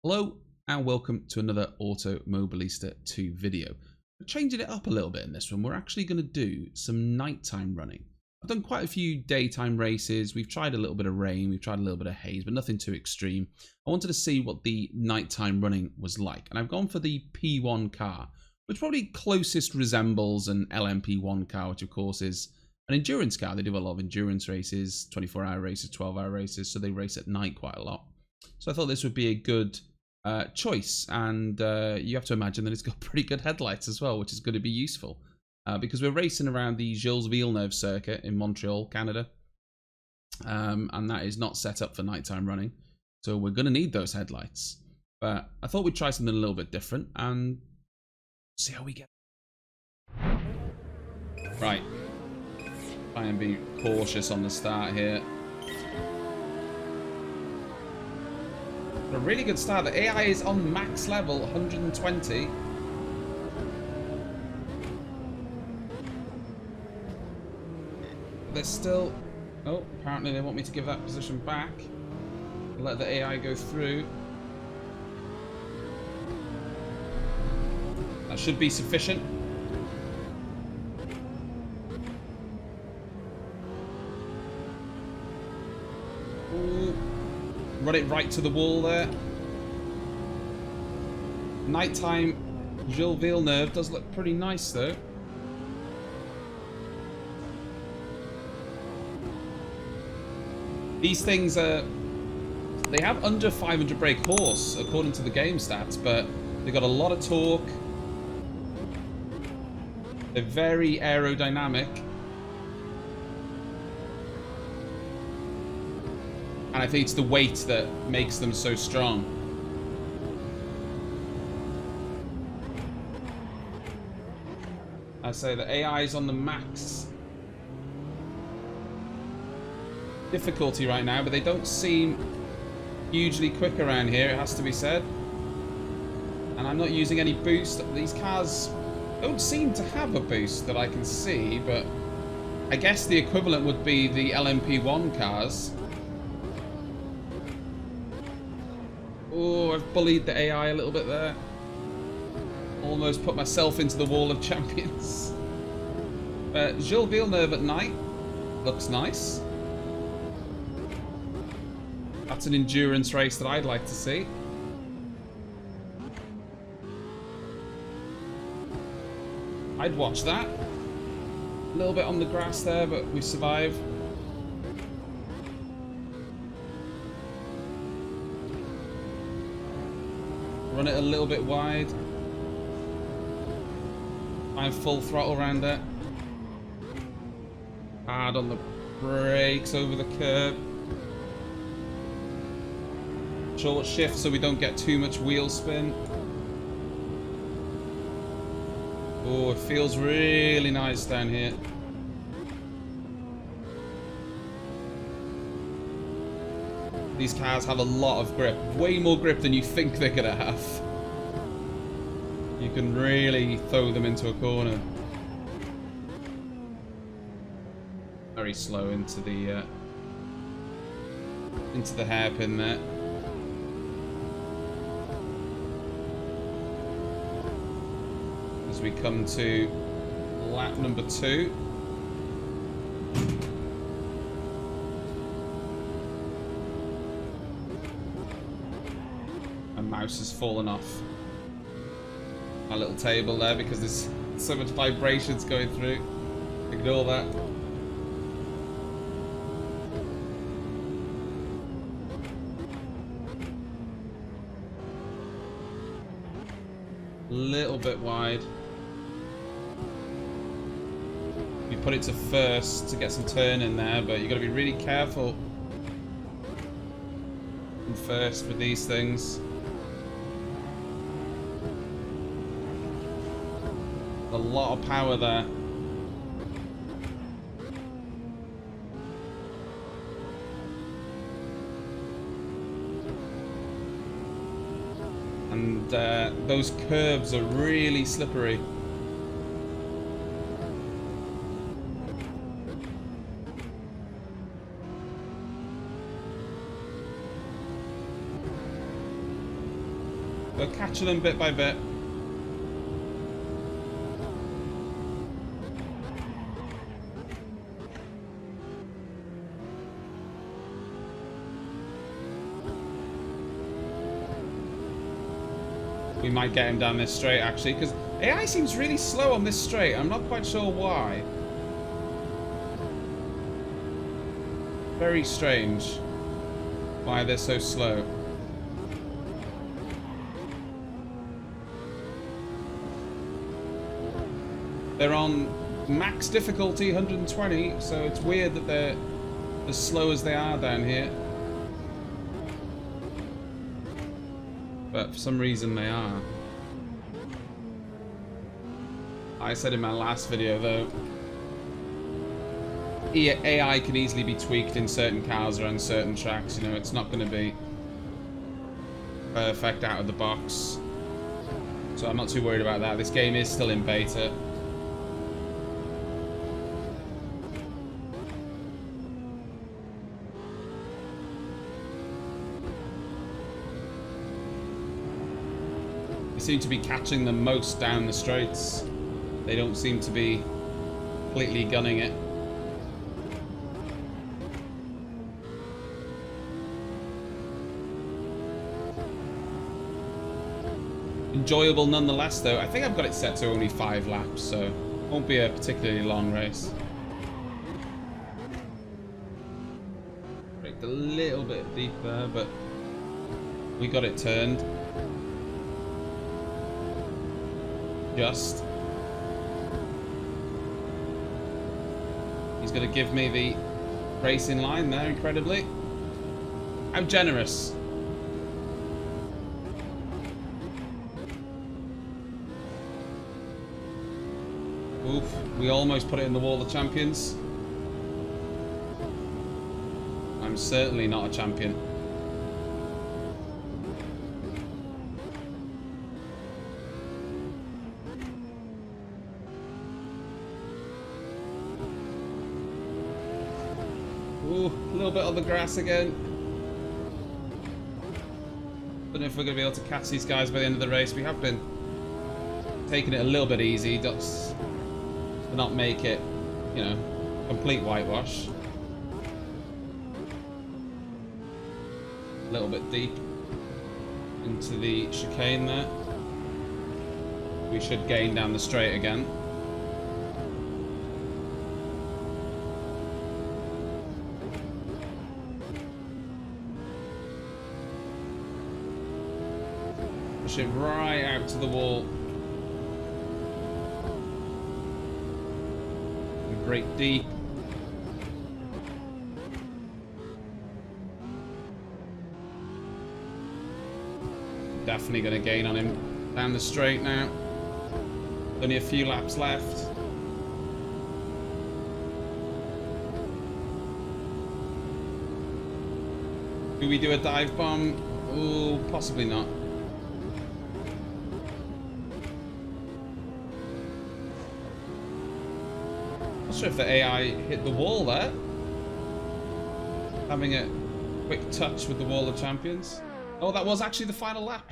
Hello and welcome to another AUTOMOBILISTA 2 video. We're changing it up a little bit in this one. We're actually going to do some nighttime running. I've done quite a few daytime races. We've tried a little bit of rain, we've tried a little bit of haze, but nothing too extreme. I wanted to see what the nighttime running was like, and I've gone for the P1 car, which probably closest resembles an LMP1 car, which of course is an endurance car. They do a lot of endurance races, 24-hour races, 12-hour races, so they race at night quite a lot. So I thought this would be a good choice, and you have to imagine that it's got pretty good headlights as well, which is going to be useful because we're racing around the Gilles Villeneuve circuit in Montreal, Canada, and that is not set up for nighttime running, so we're going to need those headlights. But I thought we'd try something a little bit different and see how we get. Right, try and be cautious on the start here. A really good start. The AI is on max level, 120. They're still... Oh, apparently they want me to give that position back. Let the AI go through. That should be sufficient. Ooh. Run it right to the wall there. Nighttime Gilles Villeneuve does look pretty nice though. These things are... They have under 500 brake horse according to the game stats, but they've got a lot of torque. They're very aerodynamic. And I think it's the weight that makes them so strong. I say the AI is on the max difficulty right now, but they don't seem hugely quick around here, it has to be said. And I'm not using any boost. These cars don't seem to have a boost that I can see, but I guess the equivalent would be the LMP1 cars. Oh, I've bullied the AI a little bit there. Almost put myself into the wall of champions. Gilles Villeneuve at night looks nice. That's an endurance race that I'd like to see. I'd watch that. A little bit on the grass there, but we survive. Run it a little bit wide. I'm full throttle around it. Hard on the brakes over the curb. Short shift so we don't get too much wheel spin. Oh, it feels really nice down here. These cars have a lot of grip, way more grip than you think they're gonna have. You can really throw them into a corner. Very slow into the hairpin there. As we come to lap number 2. Mouse has fallen off my little table there because there's so much vibrations going through. Ignore that. Little bit wide. You put it to first to get some turn in there, but you've got to be really careful in first with these things. A lot of power there. And those curves are really slippery. We're catching them bit by bit. We might get him down this straight, actually, because AI seems really slow on this straight. I'm not quite sure why. Very strange why they're so slow. They're on max difficulty, 120, so it's weird that they're as slow as they are down here. But for some reason they are. I said in my last video though, AI can easily be tweaked in certain cars or on certain tracks. You know, it's not going to be perfect out of the box. So I'm not too worried about that. This game is still in beta. Seem to be catching them most down the straights. They don't seem to be completely gunning it. Enjoyable nonetheless though. I think I've got it set to only 5 laps, so it won't be a particularly long race. Braked a little bit deep there, but we got it turned. Just. He's going to give me the racing line there, incredibly. How generous. Oof, we almost put it in the wall of champions. I'm certainly not a champion. Ooh, a little bit on the grass again. Don't know if we're going to be able to catch these guys by the end of the race. We have been taking it a little bit easy, just to not make it, you know, complete whitewash. A little bit deep into the chicane there. We should gain down the straight again. Push it right out to the wall. And brake deep. Definitely going to gain on him down the straight now. Only a few laps left. Do we do a dive bomb? Oh, possibly not. Not sure if the AI hit the wall there. Having a quick touch with the wall of champions. Oh, that was actually the final lap.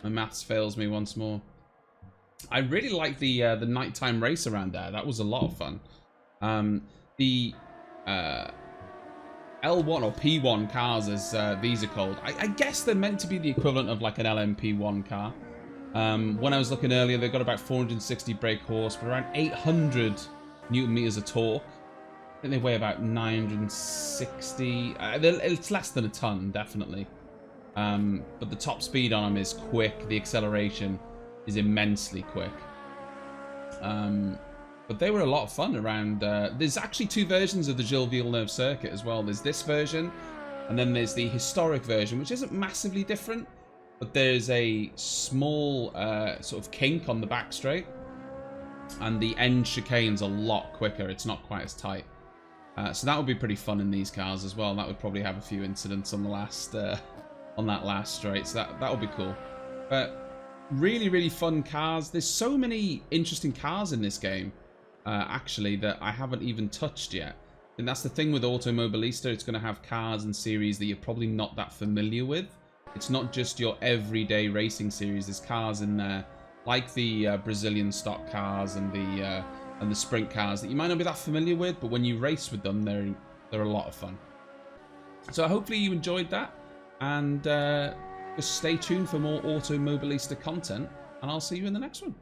My maths fails me once more. I really like the nighttime race around there. That was a lot of fun. The L1 or P1 cars, as these are called, I guess they're meant to be the equivalent of like an LMP1 car. When I was looking earlier, they've got about 460 brake horse, but around 800 Newton meters of torque. I think they weigh about 960. It's less than a ton, definitely. But the top speed on them is quick. The acceleration is immensely quick. But they were a lot of fun around. There's actually two versions of the Gilles Villeneuve circuit as well. There's this version, and then there's the historic version, which isn't massively different. But there's a small sort of kink on the back straight, and the end chicane's a lot quicker. It's not quite as tight. So that would be pretty fun in these cars as well. That would probably have a few incidents on the last on that last straight. So that would be cool. But really, really fun cars. There's so many interesting cars in this game, actually, that I haven't even touched yet. And that's the thing with Automobilista. It's going to have cars and series that you're probably not that familiar with. It's not just your everyday racing series. There's cars in there like the Brazilian stock cars and the sprint cars that you might not be that familiar with, but when you race with them, they're a lot of fun. So hopefully you enjoyed that, and just stay tuned for more Automobilista content, and I'll see you in the next one.